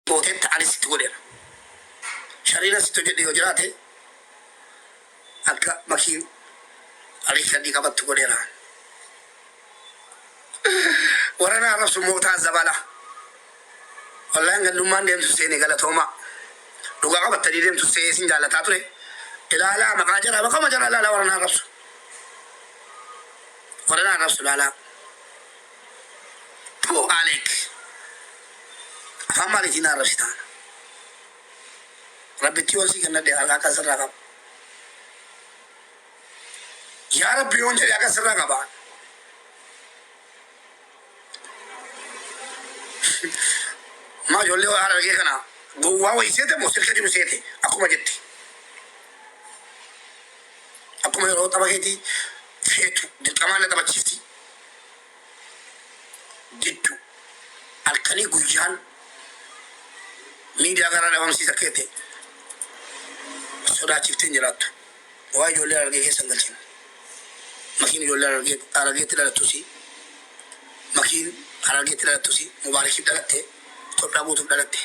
بوتيت على ستولير شرينا ستوجد يوجراته أكا مكين عليك دي كبت تقوليرا ورنا رسول موتا الزبالة والله إن النمان ديم تسيني قالت هما لقى قبت تديم تسيني سنجالة تاتوري إلا لا مقاجرة بقى مجرى لا ورنا رسول لا تو عليك فما لتنا رشتان ربي تيوسي كنا دي على كسر رقم يا ربي يونج يا كسر رقم ما يقول لي أنا رجع كنا جوا ويسيته مسير كذي مسيته أكو ما جتي أكو ما يروح تبغى كذي فيتو دل كمان تبغى تشتي جتو الكني جوجان ميديا كنا نبغى مسير كذي سودا تشتين جرات واي يقول لي رجع كسنجلين ماكين يقول لي رجع تلا توسي ماكين رجع تلا توسي مبارك يبدأ تبلا بوت بدلته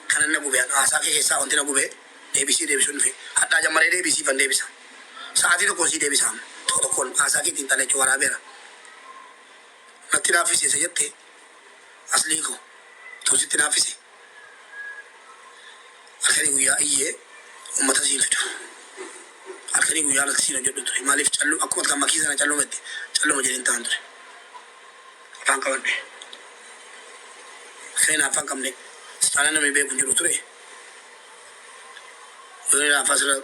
كان نبغى بيان أساكي كيسا وانتي نبغى بيه ديبسي ديبسون في حتى جمرة ديبسي فن ديبسا ساعتي تو كوسي ديبسام تو كون أساكي تين تالي جوارا بيرا نتنافسي سيجته أصلي كو توسي تنافسي أخيرا ويا إيه ومتزين فتو أخيرا ويا نكسينا جدو تو مالف چلو أكو كم مكيزنا چلو مدي چلو مجرين تاندر فان كمان خينا فان كمني ستانا مي بيكون جرو تري يون فاسر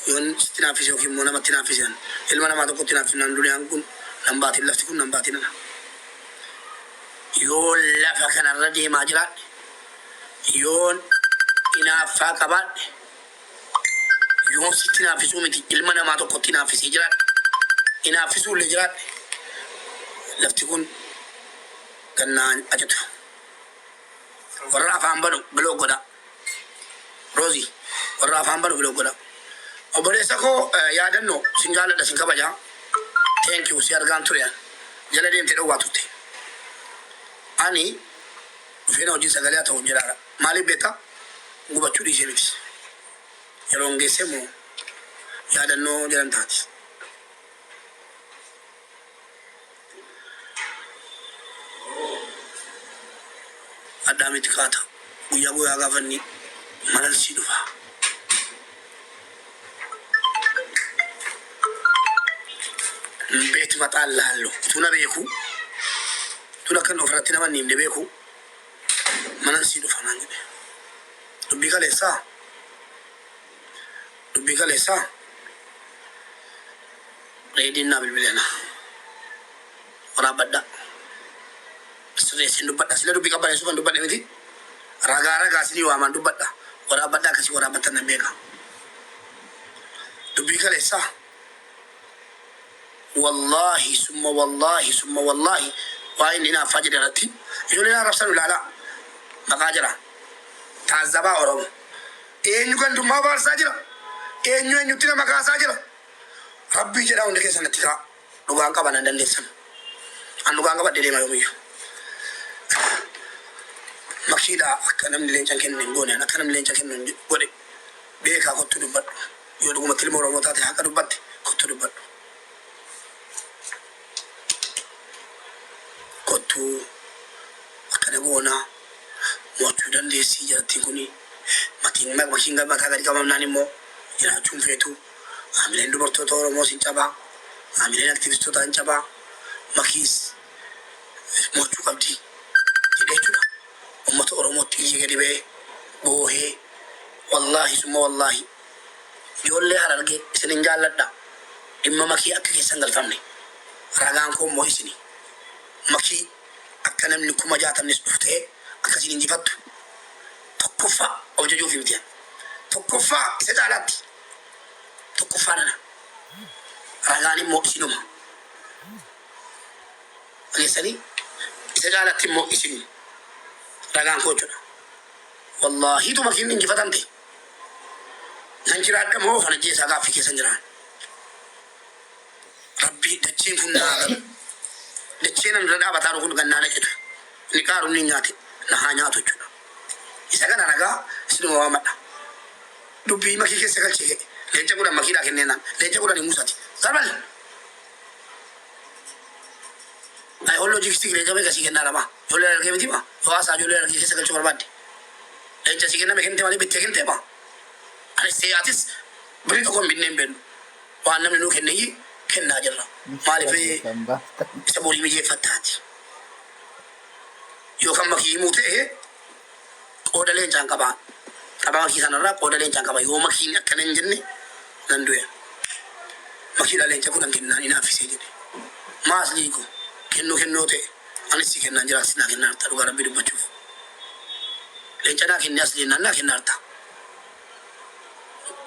يون تنافسي وكي مونا ما تنافسيان المنا ما تكون تنافسنا ندولي هنكون نمباتي لفتكون نمباتي لنا يون لا فكان الردي ماجرات يون إنا فاكبات يون ستنافسو متي المنا ما تكون تنافسي جرات إنا فسو لجرات لفتكون كنا أجتو ورا فهم بلو غدا روزي ورا فهم بلو غدا وبري سكو يادنو سينغال دا سينكباجا ثانك يو سيار غانتوريا جلا ديم تدو واتوتي اني فينا وجي سغاليا تو جلارا مالي بيتا غوبا تشودي جيبس يلونغي سمو يادنو جلانتاتي adami tikata buya gavanni malal sidufa bet mata lallo tuna beku tuna kan ofratina man nimde beku malal sidufa nangi dubbi kale sa redinna bilbilena ora badda سلسلة دبّة سلسلة دبّي كبار يسوع دبّة نمتي راغارا كاسني وامن دبّة ورا بدّا كسي ورا بتنا ميغا دبّي كاليسا والله ثم والله وين هنا فجر رتي يقول لنا رسول الله لا مقاجرة تعذبا أورم إني كنت ما بار ساجرة إني تنا مكان ساجرة ربي جرا عندك سنتيكا لوغان كبانا دندسن أن لوغان كبا دليل ما يومي مكيدا أكنم لينجان كنن غوني أنا كنم لينجان كنن غوني بيكا كنت دبّت يقول لكم كلمة رمضان هكذا دبّت كنت دبّت كنتو أكنم غونا موجودان ديسي جاتي كوني مكين ما كذا كمان ناني مو يلا تشوف فيتو عاملين دبّرتو تورو مو سينجابا عاملين أكتيفيستو تانجابا مكيس موجود كابدي جدّي أمة أورمو تيجي كده بوه والله ثم والله يقول لي على رجع سنجال لدا إما مكي أكيد سنجال فمني رجعانكم مويسني مكي أكنم نكما جات من السبتة أكيد نجي فتو تكفى أو جوجو في متيان تكفى سجالات تكفى لنا رجعني مويسني ما ليسني سجالات مويسني رجعان كوجنا والله تو مكين نجي فتنتي نجرا دمو فنجي ساقا في كيسنجران ربي دچين فنا دچين ان ردا بتارو كن غنانا كده نكارو نياتي نهانيا تجونا إذا كان أنا سنو وامدا دبي ما كي كسر كل لين تقول ما كي لكننا لين تقول نموساتي زبل أي هولو جيكسي لين جابي كسي كنا لما جولة لكي بدي ما هو أسا جولة لكي كسر كل شو بربادي لين جسي كنا مكين تمالي بتكين تبا أنا سياتيس بريدو كم بينهم بين وأنا منو كنني كنا جرا مالي في سبوري ميجي فتاتي يو كم مكي موته odalen jangkaba kaba ki sanara odalen jangkaba yo makini akanen jenne nanduya makila len jakulan kinna ina fisi jede masli ko kenno te anisi kenna jira sina kenna ta rugara bidu bachu len jana kinni asli nanna kenna ta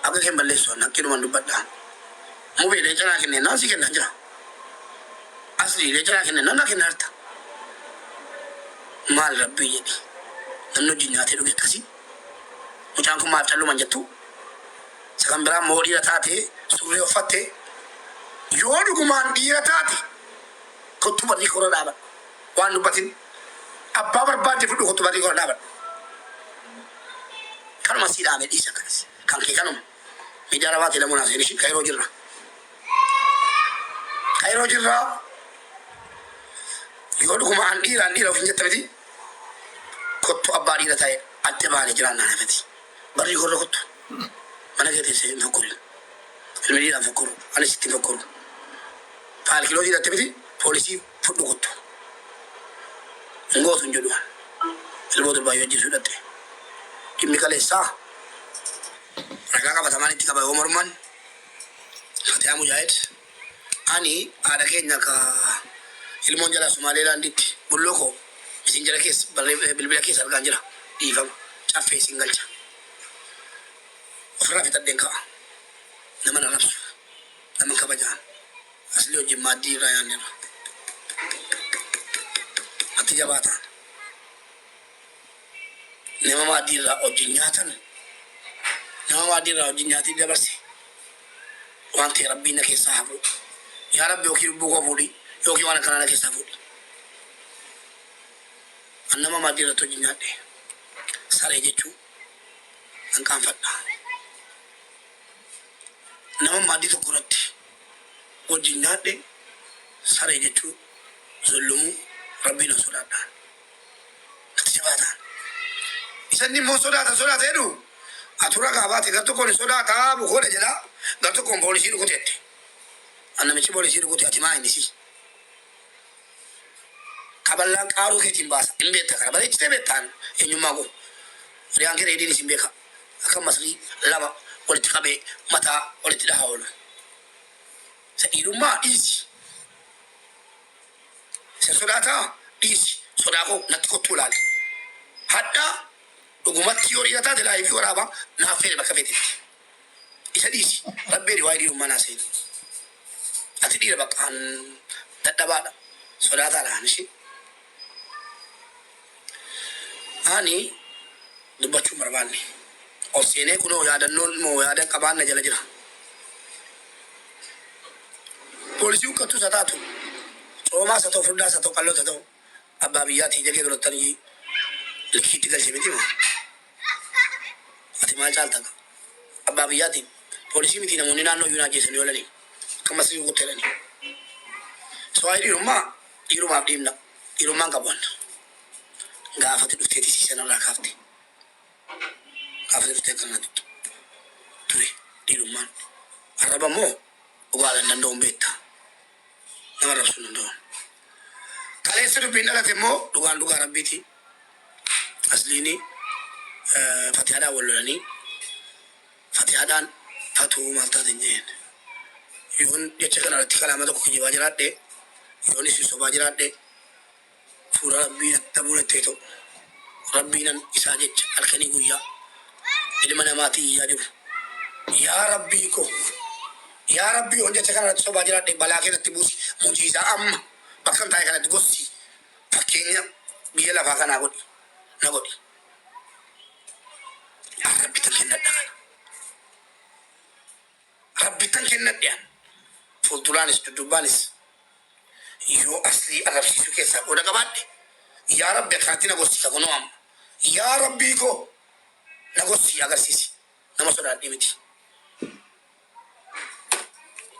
aga ken balle so na kinu mandu badda mo be len jana kinni nasi kenna jira asli len jana kinni nanna kenna ta mal rabbi yedi namno jinyate duge kasi muchan ko mafta lu manjatu sakambra modi ratate surre ofatte yodu ko man di ratate ko tubati ko daba wanu batin abba barbati fudu ko tubati ko daba kan masila me disa kas kan ke kanum mi jarawati la munasiri shi kayro jirra yodu ko man di randira finjatati كتو أباري لتاي أتبالي جلنا نفتي بري يقول كتو أنا كده سي فكرين المدينة فكروا أنا ستي فكروا فالكيلو دي لتبتي بوليسي فدو كتو نقول تنجدوان البودر بايو يجي سودته كم كله سا رجعنا بثمانية تيكا بايو مرمان فتيا مجاهد أني هذا كينيا المونجلا سومالي لانديت بلوكو Sinjara kes bilbila kes argan jira ifam chafe singalcha ofra fita denka nama na nafsu nama kabajan asli oji madi rayan ne ati jabata nema madi ra oji nyatan nema madi ra oji nyati dabarsi wante rabbina ke sahabu ya rabbi oki bugo budi yoki wana kana ke sahabu annama madira to jinyade sare jechu an kan fadda nama madi to kurati o jinyade sare jechu zulumu rabbina sudada tibata isani mo sudata edu atura ka bati gatto ko sudata bu ko de jela gatto ko polisi ko tete annama ci polisi ko tete ma indisi kabalan karu ke timbasa imbe takara bare chite betan enyumago riange redi ni simbeka aka masri lama wala tikabe mata wala tidahawlo sa iruma isi sa sodata isi sodako natko tulal hatta ugumat kiori ata de la ifi oraba na fere bakafeti isa isi rabberi waidi umana sayid ati dira bakan dadabada sodata la hanshi ani dubbachuu barbaanne ol seenee kunoo yaadannoon moo yaadan qabaanna jala jira poolisii ukkattuu isa taatu coomaa isa ta'u furdaa isa ta'u qalloo isa ta'u abbaa biyyaatii jagee dolottanii likiitti galche miti moo ati maal caalta abbaa biyyaatii poolisii miti namoonni naannoo yuunaa jeessanii oolanii kan masrii kutteelanii so'aa dhiirumaaf dhiibna dhiirummaan qabuun gaafati dhufteeti sisanarraa kaafte gaafati dhuftee kana ture dhiirummaan arraba moo dhugaalan danda'uun beekta nama rabsuun danda'uun kaleessa dubbiin dhalate immoo dhugaa rabbiiti asliini fatihaadhaan wal lolanii fatihaadhaan fatuu maal taateen jeen yoon jecha kanarratti kalaama tokko kijibaa jiraadhe yoon isin sobaa jiraadhe fuula rabbii dabuulettee ta'u rabbiinan isaa jecha halkanii guyyaa ilma namaatii iyyaa jiru yaa rabbii ko yaa rabbii on jecha kanarratti sobaa jiraadhe balaa keessatti buusi mujiisaa amma bakka taa'e kanatti gosti fakkeenya biyya lafaa kanaa godhi na godhi yaa rabbi tan kennadha kana rabbi tan kennadhaan fuulduraanis duddubbaanis yoo asli arabsiisuu keessaa qooda qabaadhe yaa rabbi akkanatti na gorsisa kunoo amma يا ربي كو نغوسي اگر سيسي نما سودا ديمتي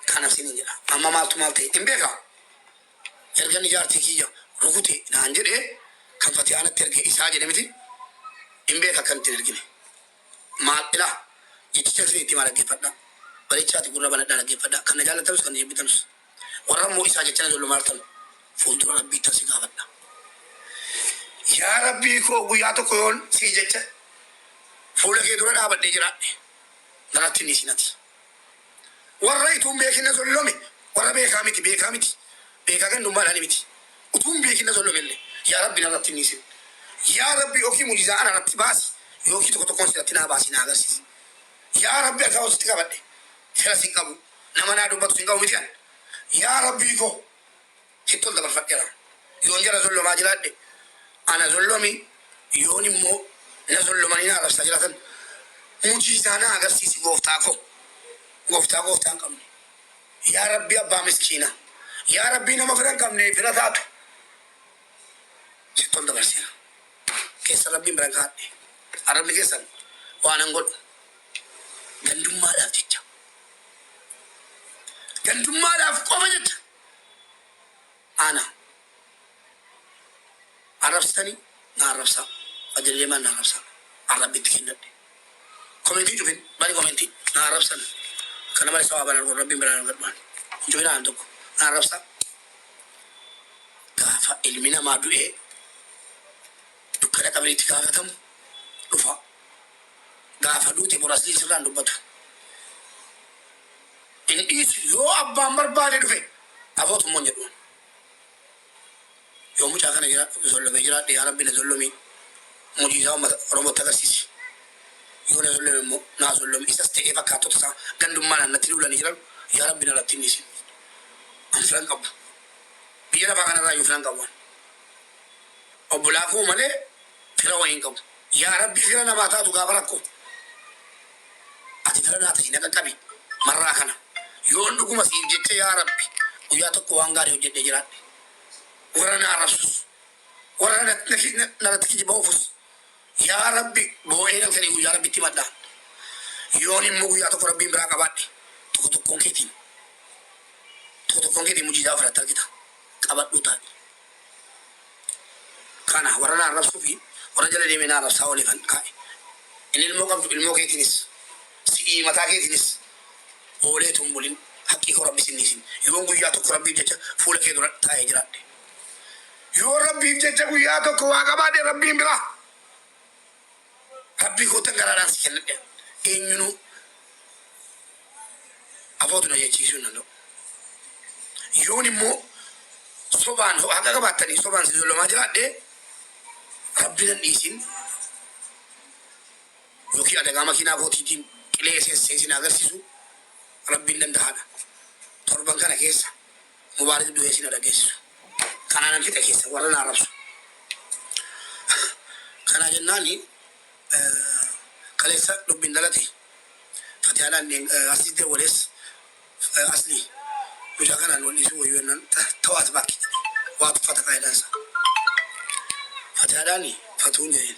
كان سيني جرا اما مالتي تمبيكا ergani jaartii kiyya rukute naan jedhe kan Fatihaanatti erge isaa jedhamiti hin beeka kanatti ergine maal ila jechicha itti maal dhaggeeffadha bareechaati gurra banadhaa dhaggeeffadha kan na jaallatamus kan eebbitanus warra immoo isaa jechana jollu maaltan fuuldura rabbii tasi gaafadha yaa rabbii koo guyyaa tokko yoon sii jecha fuula kee dura dhaabadhee jiraadhe naratti ni sinati warra ituun beekina zollome warra beekaa miti beekaa kan dummaadhaan miti utuun beekina zollomelle yaa rabbi narratti ni sin yaa rabbi yookiin mujizaa ana irratti baasi yookiin tokko tokkoon sirratti naa baasi naa agarsiisi yaa rabbi akka hositti qabadhe fira sin qabu nama naa dubbatu sin qabu miti an yaa rabbii koo hittol dabarfadheera yoon jara zollomaa jiraadhe ana zollomi yoon immoo na zollomanii naa arabsaa jiraatan mujizaa naa agarsiisi gooftaa gooftaan qabne yaa rabbi abbaa miskiina yaa rabbi nama firan qabne fira taatu sittol dabarseera keessa rabbiin biran kaadhe arabni keessan waan an godhu gandummaadhaaf jecha gandummaadhaaf qofa jecha ana arabsitanii na arabsaa ajajjeemaan na arabsaa arabbitti kennadhe komentii cufin bani komentii na arabsan kana malee sawaabaan argu rabbiin biraan argadhaan jooyinaan tokko na arabsaa gaafa ilmi namaa du'ee dukkana qabriitti gaafatamu dhufa gaafa duute muraasni sirraan dubbatu in dhiisu yoo abbaan barbaade dhufe afootummoon jedhuun yoo mucaa kana zollomee jiraadhe yaa rabbi na zollomii mujizaa uummata oromootti agarsiisi yoo na zollome immoo naa zollome isas ta'ee fakkaattota isaa gandummaadhaan natti duulanii jiran yaa rabbi narratti hin dhiisin an firan qabu biyya lafaa kanarraa iyyuu firan qabu obbolaa koo malee fira wayin qabu yaa rabbi fira namaa taatu gaafa rakkoo ati fira naa ta'i na qaqqabi marraa kana yoon dhuguma siif jecha yaa rabbi guyyaa tokko waan gaarii hojjedhee jiraadhe warra na arrabsus warra narratti kijiba oofus yaa rabbi boo'ee nan fedhii guyyaa rabbitti maddaa yoon immoo guyyaa tokko rabbiin biraa qabaadhe tokko tokkoon keetiin mujizaa ofirratti argita qabadhuu taa'e kana warra na arrabsuu fi warra jala deemee na arrabsaa olee kan kaa'e inni ilmoo qabdu ilmoo keetiinis si'ii mataa keetiinis oolee tumbulin haqqii koo rabbi sinniisin yoon guyyaa tokko rabbiif jecha fuula kee dura taa'ee jiraadhe yoo rabbiif jecha guyyaa tokko waa qabaadhe rabbiin biraa rabbii kootan garaadhaan si kennadhe eenyunuu afootu na jechiisuu hin danda'u yoon immoo sobaan haqa qabaattanii sobaan si zollomaa jiraadhe rabbi nan dhiisin yookiin adagaa makiinaa kootiitiin qilee seensin agarsiisu rabbiin danda'aadha torban kana keessa mubaarik du'ee sin dhageessisu kanaanan fixa keessa warra na arrabsu kanaa jennaani kaleessa dubbiin dhalate Fatihaadhaan asliitti walees aslii mucaa kanaan wal'isu wayyuu jennaan ta'aat bakki waa tuffata faayidaansa Fatihaadhaan fatuun jeen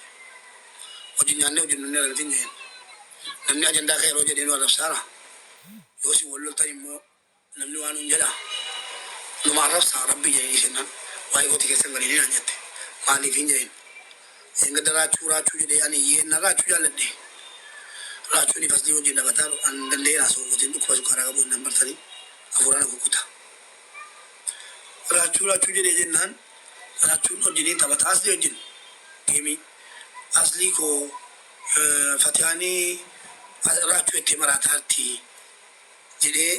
wajjin nyaannee wajjin nunnee ranatiin jeen namni ajandaa kee yeroo jedheen arrabsaara yoo si wal loltan immoo namni waan hin jedha numa arrabsaa rabbi jedhanii sennaan waa'ee kooti keessan galiin naan jette maaliif hin jeen engadda raachuu jedhee ani yeenna raachuu jaalladhe raachuun ifasni wajjin dhabataa an danda'ee naasoo gootiin dhukkuba sukkaaraa qabu hin bartanii hafuuraan kukuta raachuu jedhee jennaan raachuun wajjiniin taphataa asli wajjin geemii aslii koo Fatihaanii raachuu itti maraataatti jedhee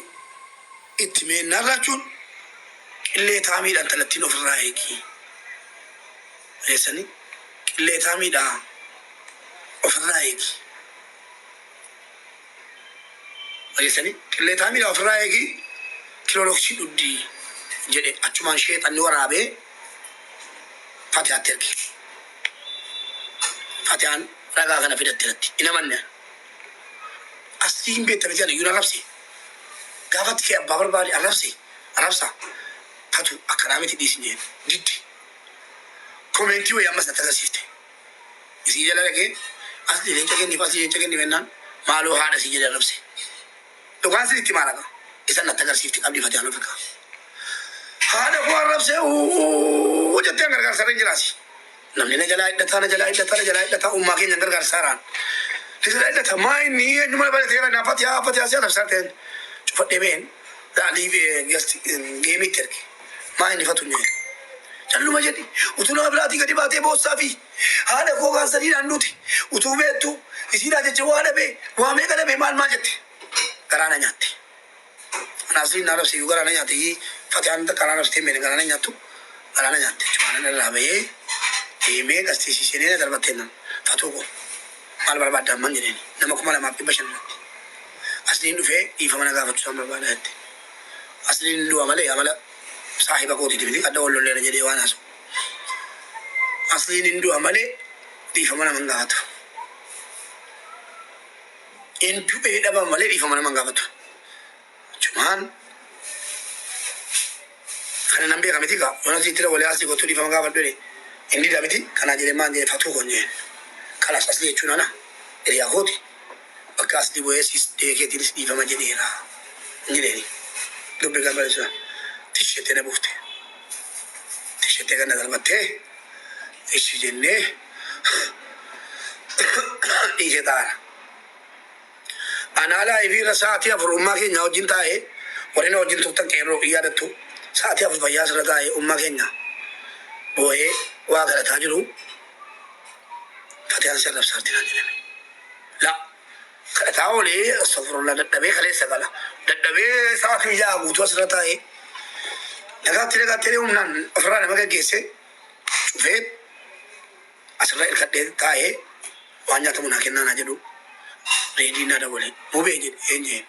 itti meennaan raachuun qillee taamiidhaan talattiin ofirraa eegi reessanii qillee taamiidhaa ofirraa eegi reessanii qillee taamiidhaa ofirraa eegi kilooloksii dhuddii jedhe achumaan sheexanni waraabee Fatihaatti erge Fatihaan ragaa kana fidatti irratti ina manne asii hin beektamne kana yuuna arrabse gaafatti kee abbaa barbaade arrabsaa fatu akkanaa miti dhiisin jeen diddi komentii wayii ammas natti agarsiifte سيجلا لك أصلي لينك كني فاسي لينك كني منان مالو هذا سيجلا نفسه تو كان سيرتي مالك إذا نتكلم سيرتي قبل فتيانو فيك هذا هو نفسه وجدت أنغر سرين جلاسي نمني نجلا إدتا أمة كي نغر ساران تسلا إدتا ما إني نمر بره تيرا نفتيا سيا تفسرتين شوف دبين لا لي جست جيمي ترك ما إني فتوني चल्लू मजे दी उतना अपराधी करी बातें बहुत साफी हाँ देखो का शरीर अंडू थी उतु में तू इसी राजे चवाने पे वहाँ में करे बेमान माजते कराना जाते नासरी नारब से कराना जाते ये फतेहान तक कराना रस्ते में कराना जातू कराना जाते चुनाने ने लाभे ये में कस्ती शीशे ने दरबाते ना फतू को माल बर्बाद दामन जिने नमक माला मापी बचन असली इंडुफे इफमना का फतू बर्बाद है असली इंडु अमले साहिबा को थी थी अड्डा वालों लेने जरिए वाना सो असली निंदु हमारे तीफ हमारा मंगा था इन टुपे डबा हमारे तीफ हमारा मंगा था चुमान खाने नंबर कमी थी का योना थी तेरे वाले आसी को थोड़ी फमंगा बट बेरे इंडी डबी थी खाना जरे मान जरे फतू को नहीं खाला असली चुना ना एरिया होती बक्का असली वो ऐसी देखे थी तीफ हमारे जरिए रहा नहीं लेनी दुबई का बड़े सुना تشتي نبوته تشتي كنا دربته إيش جنة إيش دار أنا لا يبي رساتي أفر أمة كي ناو جنتا ہے ورنہ ناو جنتو تک كيرو إيادتو ساتي أفر بياس رتا ہے أمة كي نا وہ ہے واقع تاجرو فتيان سر نفسار تنا جنة لا كتاو لي استغفر الله دبي خلي سقلا دبي ساتي جا غوتو سرتا ہے لقى تري ومن أفراد ما كجيسة شوفت أسرائيل كده تاعه وانجا تمنا كنا نجدو ريدي نادا ولي مو بيجي إنجي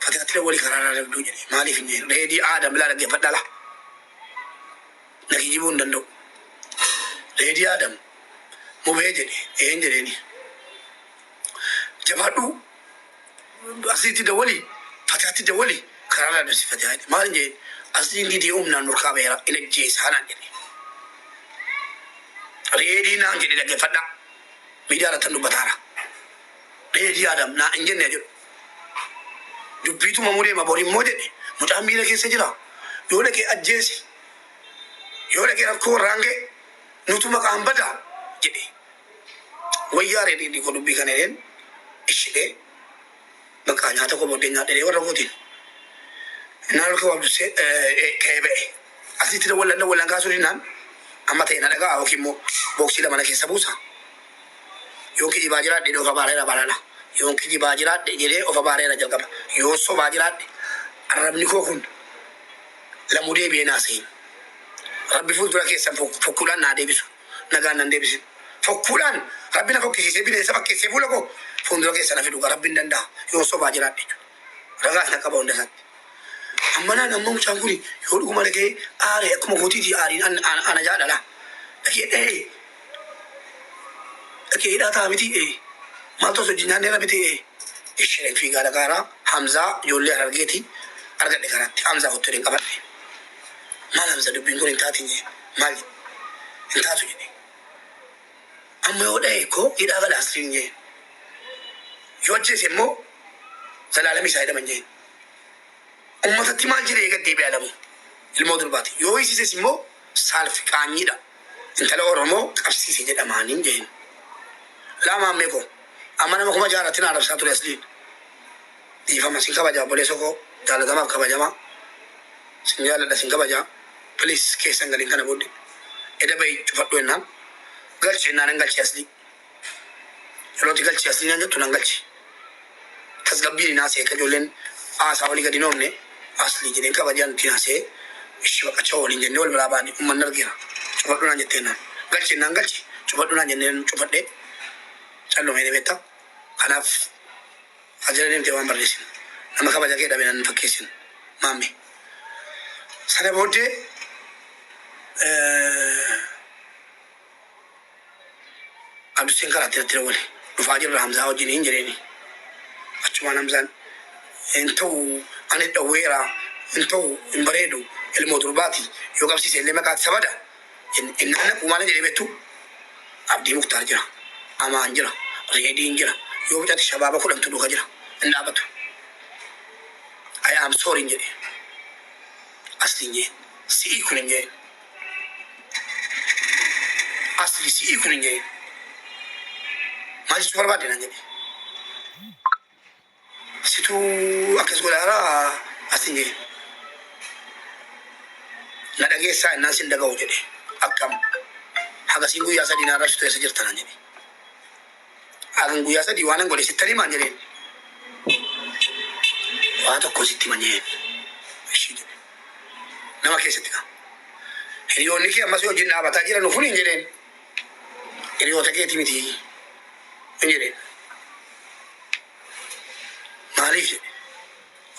فتحت ولي كرارا رجدو جدي مالي فيني ريدي آدم لا رجع فتلا نكى جيبون دندو ريدي آدم مو بيجي إنجي ريني جبادو أسيتي دولي فتحت دولي كرارا رجع فتحت ما إنجي أصلين دي أمنا نركب هنا إلى الجيش هنا جري ريدي نان جري لقى فدا ميدارة تندو بتارا ريدي آدم نا إنجن نجور جبريتو ماموري ما بوري موجة متأمي لك سجلا يقولك الجيش يقولك ركو رانجة نتو مكان بدا جري ويا ريدي كلو بيكانين إيشله مكان هذا كو بدينا تري ورا كودين نالك وابس كيبه أصلي ترى ولا كاسورينان أما تينا لقى أو كيمو بوكسي لما نكيس سبوسا يوم كي باجرات دي أوفا بارينا بالالا يوم كي باجرات دي أوفا بارينا جلكم يوم سو باجرات الرب نيكوكون لمودي بيناسين ربي فوت بلا كيس فكولان نادي بيسو نجان نادي بيسو فكولان ربنا فوق كيس بيني سبك كيس بولكو فوندرو كيس أنا في دوكا ربي نندا يوم سو باجرات دي رجعنا كابون دهات أمنا نمو شانكولي يقولوا ما لقي آري أكمل خوتي دي آري أنا جاد لا لكن لكن إذا تامتي ما توصل جنان نلا بتي الشريك في قال كارا حمزة يقول أرجعتي أرجع لكارات حمزة خطرين كبر ما حمزة دبين كون انتاتيني مال انتاتو جني أما يقول كو إذا قال أسريني يوجه سمو سلالة مساعدة منجين أمة تمال جري قد بيعلمو الموضوع باتي يويسي سيمو سالف كانيدا انت لو رمو قبسي سيجد أمانين جين لا ما ميكو أمانا مكما جارتنا عرب ساتو الأسلين دي فما سنكا بجا بوليسوكو جالة دماب كبجا ما سنجالة دا سنكا بجا بليس كيسان غالين كان بودي إذا بي شفتو إنام غلش إنانا غلش أسلي يلوتي غلش أسلي نانجا تنان غلش تسغبيري ناسي كجولين آساولي كدي نومني asli jadi engkau bagian tinase, istiwa kacau lin jendol berapa ni umman nergira, coba dulu nanya tenan, galci nanggalci, coba dulu nanya nen coba deh, calon ini beta, karena ajaran ini tiada berlisin, nama kau baca kita benan pakesin, mami, sana bodoh, abis singkar hati hati boleh, Fajir Hamzah ojin injeri ni, cuma Hamzah, entu أنا دويرة أنتو إمبريدو الموضوعاتي يوقف سيسي اللي ما قاعد سبدا إن أنا وما نجري بتو عبدي مختار جرا amaan jira reediin jira yoo bitatti shabaaba kudhantu dhuga jira hin dhaabatu I am sorry jedhe asliin jee si'ii kun hin jee asli si'ii kun hin jee maal jechuu barbaade nan jedhe situu akkas godhaaraa asliin jee na dhageessaa innaan sin dhaga'u jedhe akkam hagasiin guyyaa sadii naarraa shitu eessa jirtanan jedhe hagan guyyaa sadii waan an godhe sittanii maan jedheen waa tokko sitti manyeen ishii jedhe nama keessatti ka hiriyoonni kee ammas wajjin dhaabataa jiran kun hin jedheen hiriyoota keeti miti hin jedheen maaliif jedhe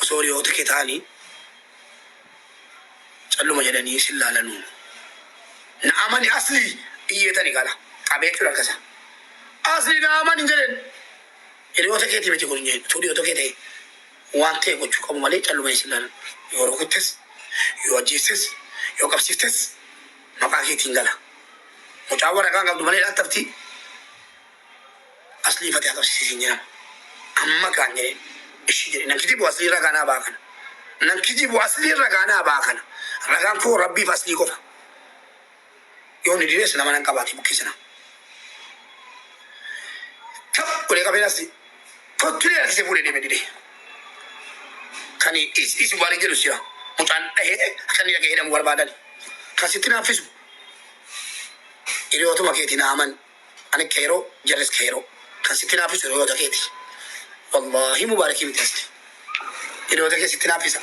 osoo hiriyoota kee ta'anii calluma jedhanii sin laalanuu na amani asli iyyeetani gala qabeechuudha kasa asli na amani jedhen hiriyoota keeti miti kun hin jedhen utuu hiriyoota kee ta'e waan ta'e gochuu qabu malee calluma sin laalan yoo rukuttes yoo ajjeesses yoo qabsiiftes maqaa keetiin gala mucaa waraqaan qabdu malee dhaattabti aslii fatee qabsiisiin jedhama amma kaan jedhen ishii jedhe nan kijibu aslii irra gaanaa baa kana nan kijibu aslii irra gaanaa baa kana ragaan koo rabbiif aslii qofa yoo ni direes nama nan qabaate bukkisana tab ulee qabeen asli kottulee arsee fuudhee deeme dide kani isi waan jedhu sira mucaan dhahee akkanni dhagee jedhamu barbaadan kan sitti naaffisu hiriyootuma keeti naaman ani keeroo jarris keeroo kan sitti naaffisu hiriyoota keeti wallahi mubaarakii miti asli hiriyoota kee sitti naaffisa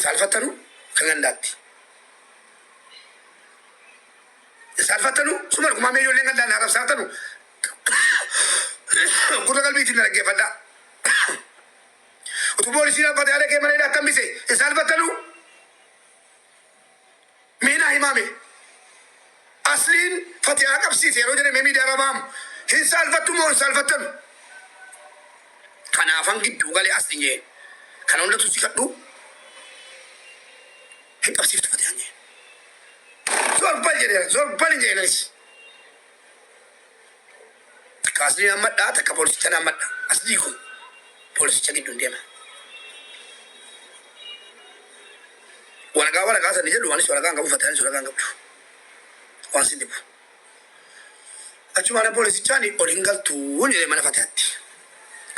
salfattanu kan gandaatti salfattanu sumar kuma meeyyo illee gandaan haa qabsaatanu gurra qalbiitiin dhaggeeffadhaa utuu poolisiin abbate haala kee malee akkam bise salfattanu miinaa himaame asliin fatihaa qabsiise yeroo jedhame miidiyaa rabaamu hin salfattu moo hin salfattanu kanaafan gidduu galee asliin jee kana hundatu si kadhu hin qabsiiftu fatihaan jee zorbal jedheera zorbal hin jeenanis takka asliin ammadhaa takka poolisichaan ammadha aslii kun poolisicha gidduun deema waraqaa sani jedhu waanis waraqaan qabu fatihaanis waraqaan qabdu waan sin dhibu achumaana poolisichaani ol hin galtuu jedhee mana fatihaatti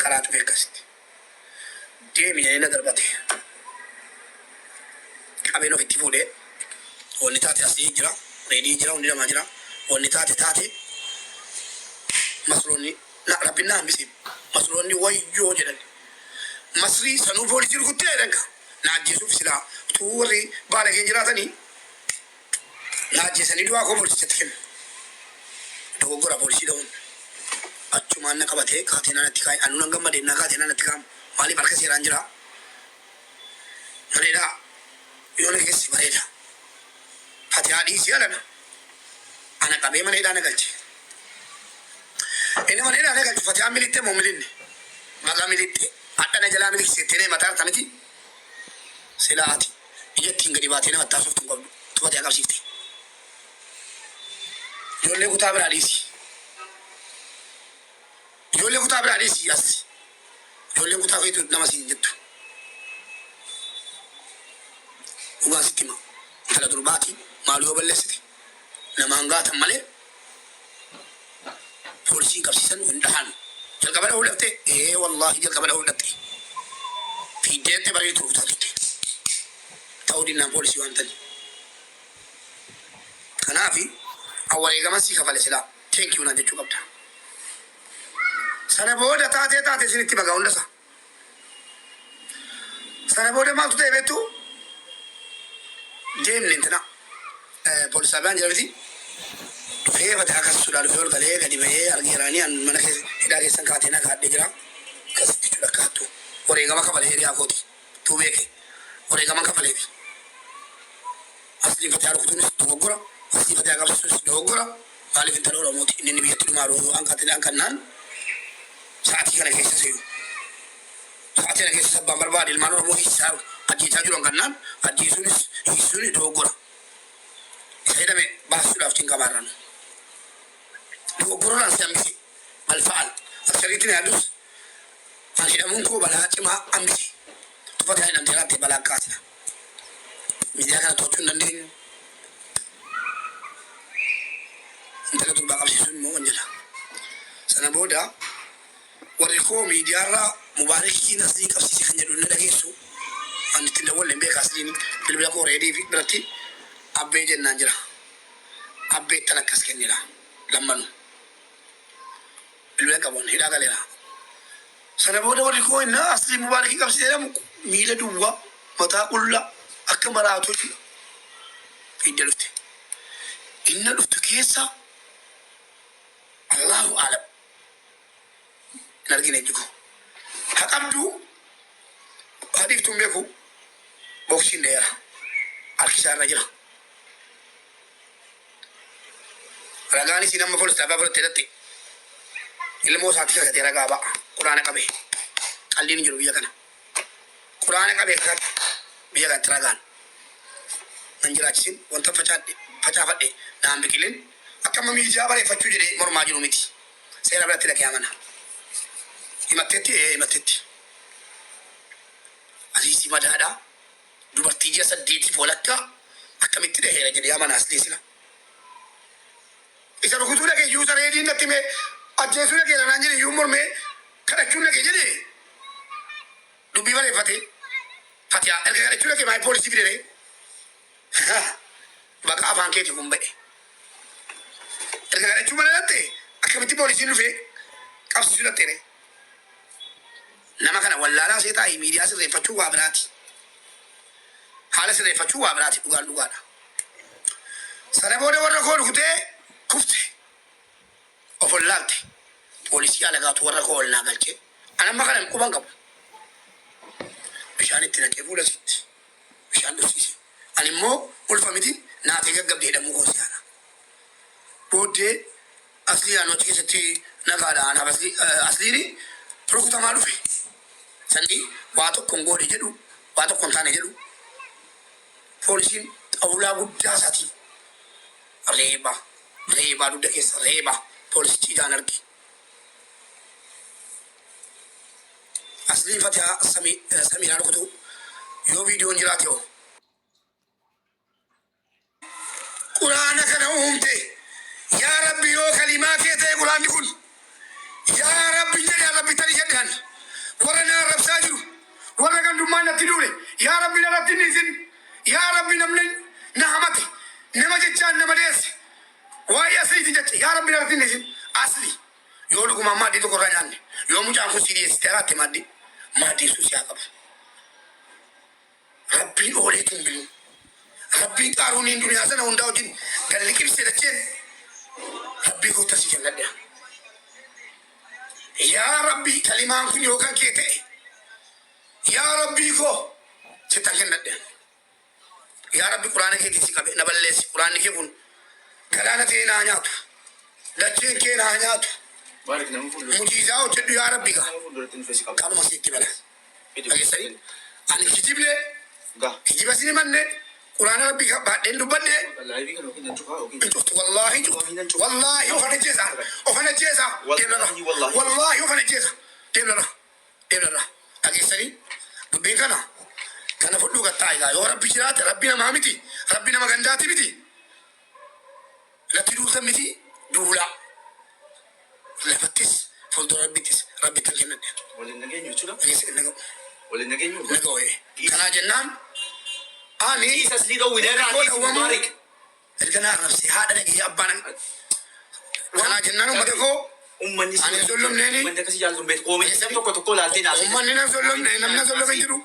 karaa cufee akkasitti deemi jedhee na darbate qabeen ofitti fuudhee wanni taate asii jira reedii jira hundi namaa jira wanni taate masroonni rabbiin na hambise masroonni wayyoo jedhan masrii sanuu poolisii rukuttee jedhan ka na ajjeesuuf silaa utuu warri baala kee jiraatanii na ajjeesanii du'aa koo poolisichatti kennu dogoggora poolisii dha'uun achumaan na qabatee kaateenaa natti kaa'e anuu nan gammadeen na kaateenaa natti kaa'amu maaliif harka seeraan jira bareedaa yoo na keessi bareeda fatihaa dhiisii alana ana qabee mana hidhaa na galche inni mana hidhaa na galchu fatihaa militte moo milinne maqaa militte hadha na jalaa miliksitee mataa harkaniti silaati ijattiin gadi baatee nama taasoftu hin qabdu tu fatihaa qabsiifte ijoollee kutaa biraa dhiisi ijoollee kutaa biraa dhiisi as ijoolleen kutaa feetu nama siin jettu dhugaa sitti hima intala durbaati maal yoo balleessite namaan gaatan malee poolisiin qabsiisan hin dhahan jalqaba dhahuu dhabte wallahi jalqaba dhahuu dhabte fiiddeette bareedu kutaa turte ta'uu dinnaan poolisii waan tani kanaafi awwareegaman sii kafale silaa teenkiyuu naan jechuu qabda sana booda taatee isinitti bagaa hundasa sana booda maaltu ta'e beektu deemne intina poolisaabaan jedhamti dhufee fate akkasitudha dhufee ol galee gadi bahee argeeraanii an mana hidhaa keessan kaateenaa kaadhee jira akkasitti jechuudha kaattu wareegama kafalee hiriyaa kooti tuu beeke wareegama kafaleefi asliin fatihaa rukutuunis dogoggora asliin fatihaa qabsiisuunis dogoggora maaliif intala oromooti inni biyyatti dhumaa dhuu an kaateenaan kannaan sa'aatii kana keessa seenu sa'aatii kana keessa sabbaan barbaade ilmaan oromoo hiisaa ajjeesaa jiru kannaan ajjeesuunis hiisuunis dogoggora isa jedhame baasuudhaaf cinqabaarran Dogoggoraan si hambise malfa'al asirriitti na yaadus ani hidhamuun koo balaa cimaa hambise tuffata hidhamtee laattee balaa kaasina miidiyaa kana to'achuu hin dandeenyu intala turbaa qabsiisuun immoo kan jedha sana booda warri koo miidiyaarraa mubaarakiin asii qabsiise kan jedhu na dhageessu ani itti dawwalle hin beekaa asliin bilbila koo reedii fi biratti abbee jennaan jira abbee tan akkas kennila lammanu bilbila qabuun hidhaa galeera sana booda warri koo inna asli mubaarakii qabsiise jedhamu miila duwwaa mataa qullaa akka maraatoo jira hidda dhufte inna dhuftu keessa Allahu aalam hin argine jigo haqabdu hadiiftuun beeku boksiin dheera harkisaa irra jira ragaan isin amma polis dhaabaa biratti hidhatte ilmoo isaatti kakatee ragaa ba'a quraana qabe qalliin jiru biyya kana quraana qabe biyya kanatti ragaan nan jiraachisin wanta facaafadhe naan biqilin akkama miidiyaa bareeffachuu jedhee mormaa jiru miti seera biratti dhaqee amana himattetti asiisi madaadhaa dubartii ji'a 8 walakkaa akkamitti dhaheera jedhee amana aslee sila isa rukutuu dhaqee iyyuu sareediin natti mee ajjeesuu dhaqee lanaan jedhe iyyuu mormee kadhachuun dhaqee jedhe dubbii bareeffate fatiyaa erga kadhachuu dhaqee maayii poolisii fidere baqa afaan keetii kun ba'e erga kadhachuu mana dhatte akkamitti poolisiin dhufee qabsiisuu dhatte nama kana wallaalaa see taa'ii miidiyaa sirreeffachuu waa biraati haala sirreeffachuu waa biraati dhugaadha sana booda warra koo dhukutee kufte of ollaalte poolisii alagaatu warra koo olnaa galchee anamma kana quban qabu bishaan itti naqee fuula sitti bishaan dhufsiise ani immoo ulfa miti naatee gaggabdee hidhamuu goosiyaana booddee aslii aanochi keessatti nagaadha anaaf asliini rukutamaa dhufe sanii waa tokkon goone jedhu waa tokkon taane jedhu poolisiin xawulaa guddaa isaatii reebaa dugda keessa reebaa poolisichi ijaan arge asliin fatihaa samiinaa rukutu yoo viidiyoon jiraate hoo quraana kana uumte yaa rabbi yoo kalimaa kee ta'e quraanni kun yaa rabbi jedhe yaa rabbi tani jedhan warra na arrabsaa jiru warra gandummaan natti duule yaa rabbi narratti hin dhiisin yaa rabbi namni na hamate nama jechaan nama deesse waa'ee asliiti jecha yaa rabbi narratti hin dhiisin asli yoo dhuguma maaddii tokko irraa nyaanne yoo mucaan kun sii dhiyeessite irratti maaddii suus yaa qabu rabbiin ooleetu hin bilu rabbiin qaaruuniin duniyaa sana hundaa wajjin galli qibse dacheen rabbii koo tasii jannadha yaa rabbii kalimaan kun yookaan kee ta'e yaa rabbii koo sittan kennadha yaa rabbi quraana keetiin si qabe na balleessi quraanni kee kun galaana ta'e naa nyaatu dacheen kee naa nyaatu mujiizaa hojjedhu yaa rabbi kanuma sitti bala dhageessanii ani kijibne kijiba sini manne quraana rabbi baadheen dubbadhe wallahi ofana jeesa wallahi ofana jeesa deemnarra dhageessanii dubbiin kana fudhuu gattaa egaa yoo rabbi jiraate rabbi namaa miti rabbi nama gandaati miti latti duutan miti duulaa lafattis fuuldura rabbittis rabbitti kennadhe waliin nageenyu jechuudha waliin nageenyu naga'oe kanaa jennaan ani isas liidoo wineerraa mubaarik erganaa nafsi haadha dhagee abbaan kanaa jennaan ummata koo ummanni ani sollomneeni ummanni akkasii jaalatu beeku qoomee tokko laaltee naaf ummanni na sollomne namna sollome jiru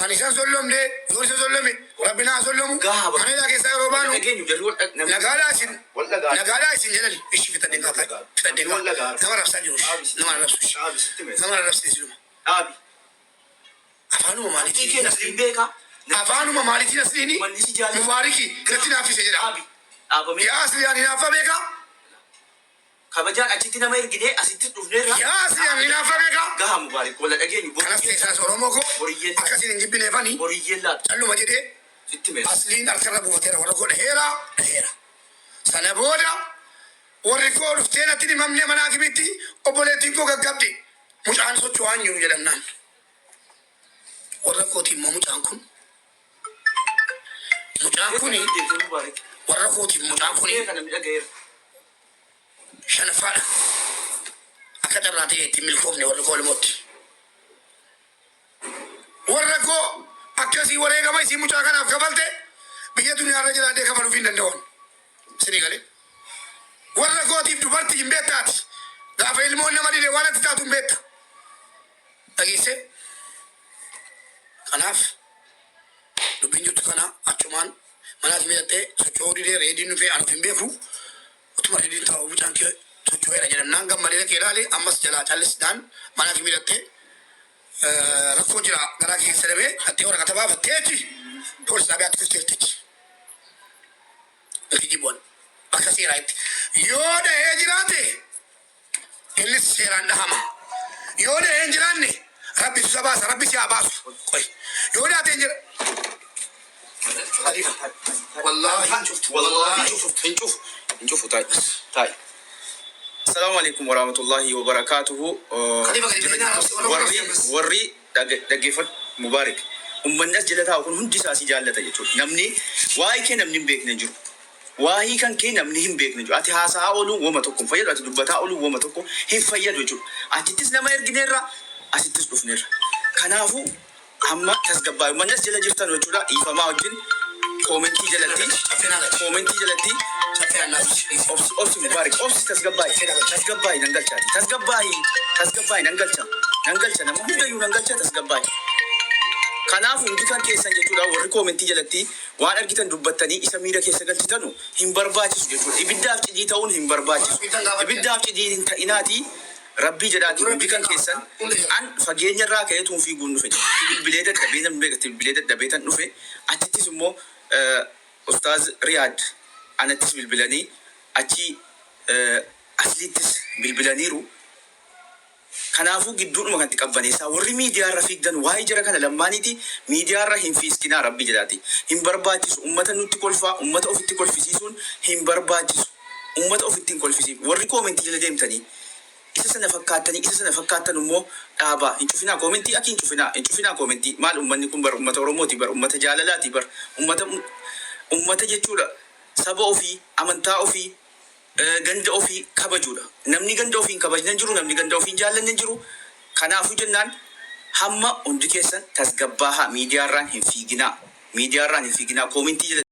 ani isaan sollomne yoo isa sollome rabbi naa sollomu ani laa keessaa yeroo baanu nagaadhaa isin jedhani ishi fitadheen nama rabsaa jiru nama rabsiisiduma afaanuma maalitiin asliin beekaa afaanuma maalitiin asliini mubaariki gatti naaffise jedha yaa asli ani naaffa beekaa kabajaan achitti nama ergine asitti dhufneerra yaa asli ani naaffa beekaa gaha mubaarik wala dhageenyu kanas teessaas oromoo koo akkasiin hin jibbineefanii boriyyeen laatu calluma jedhee sitti meesha asliin harkarra buufateera warra koo dhaheera sana booda والركول فتينا تدي ممني مناكبتي وبوليتيكو كقبدي مش عن صوت وانيو جلنا والركوتي ما مش عنكم مش عنكوني والركوتي مش عنكوني شنفانا أكثر راتي تملكوني والركول موت والركو أكاسي وريغا ما يسي مش عنكنا قبلته بيجي دنيا رجل عندك كمان فين دندون سنغالي والركوتي تبرتي جنبتات لا فيلمون نما دي وانا تتاتو بيتا أجيسه كناف لبنجو تكنا أشمان مناس ميته سجودي ده ريدي نفي أنفين بيفو وتمر ريدي تاو بجان كي سجودي رجال نانغ مريض كيرالي أمس جلا تالس دان مناس ميته ركو جرا غراكي سلبي هتي ورا كتبا فتيتي بولس نبي أتفسيرتي يجيبون أكاسي رايت يودا هجراتي اللي سيران دهما يودا هنجراني ربي سباس ربي سياباس كوي يودا تنجر والله نشوف طيب السلام عليكم ورحمة الله وبركاته وري دقيفة مبارك الناس جلتها وكون هندي ساسي جالتا يجو نمني واي كي نمني بيك نجو واهي كان كي نمني بيك نجو اتي هاسا اولو وما تكون فيد اتي دبتا اولو وما تكون هي فيد وجو اتي تس لما يرجنيرا اتي تس دفنيرا كنافو اما تسغبا من الناس جل جفتن وجودا يفما وجن كومنتي جلتي اوبس مبارك اوبس تسغباي نانغالچا نما هندا يو نانغالچا تسغباي كنافو اندكان كيسان جتودا ور كومنتي جلتي وان ارغيتن دبتني اسميرا كيسا غلتتنو هم برباچس جتو ابيداف تجي تاون هم برباچس ابيداف تجي اناتي ربي جداتي اندكان كيسان ان فاجينيا را كيتون في غون نفي بالبليده دبيتن بيت بالبليده دبيتن نفي اتيتي سمو استاذ رياض انا تس بالبلاني اتي اثليتس بالبلانيرو كنافو جدون ما كنت قبنيسا وري ميديا رفيق دن واي جرا كان لمانيتي ميديا را هم فيسكنا ربي جداتي هم برباتيس امه نوتي كولفا امه اوفتي كولفيسون هم برباتيس امه اوفتي كولفيسي وري كومنتي جلديم تاني isa sana fakkaatan immoo dhaaba hin cufina komentii akin cufina komentii maal ummanni kun bar ummata oromooti bar ummata jaalalaati bar ummata jechuudha saba ofii amantaa ofii ganda ofii kabajuudha namni ganda ofii kabajnan jiru namni ganda ofii jaalannan jiru kanaafu jennaan hamma hundi keessan tasgabbaaha miidiyaarraan hin fiiginaa komentii